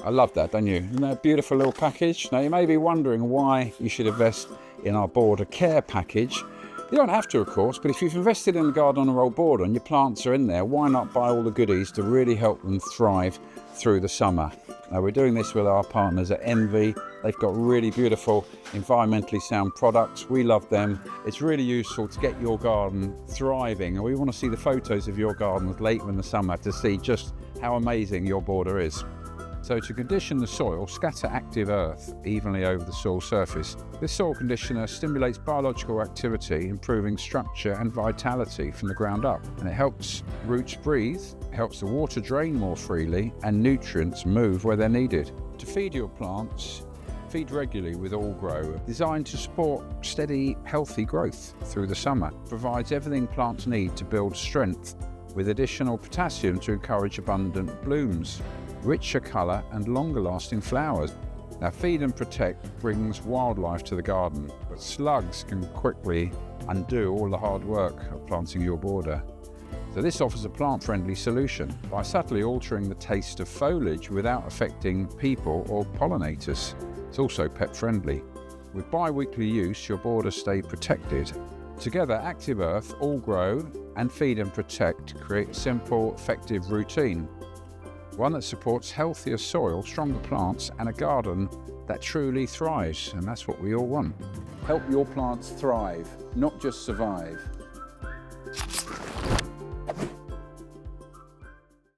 I love that, don't you? Isn't that a beautiful little package? Now you may be wondering why you should invest in our border care package. You don't have to, of course, but if you've invested in the garden on a roll border and your plants are in there, why not buy all the goodies to really help them thrive through the summer? Now we're doing this with our partners at Envy. They've got really beautiful, environmentally sound products. We love them. It's really useful to get your garden thriving, and we want to see the photos of your gardens later in the summer to see just how amazing your border is. So to condition the soil, scatter active earth evenly over the soil surface. This soil conditioner stimulates biological activity, improving structure and vitality from the ground up. And it helps roots breathe, helps the water drain more freely, and nutrients move where they're needed. To feed your plants, feed regularly with All Grow, designed to support steady, healthy growth through the summer. Provides everything plants need to build strength, with additional potassium to encourage abundant blooms, richer colour and longer lasting flowers. Now Feed and Protect brings wildlife to the garden, but slugs can quickly undo all the hard work of planting your border. So this offers a plant-friendly solution by subtly altering the taste of foliage without affecting people or pollinators. It's also pet-friendly. With bi-weekly use, your borders stay protected. Together, Active Earth, All Grow and Feed and Protect create a simple, effective routine. One that supports healthier soil, stronger plants, and a garden that truly thrives. And that's what we all want. Help your plants thrive, not just survive.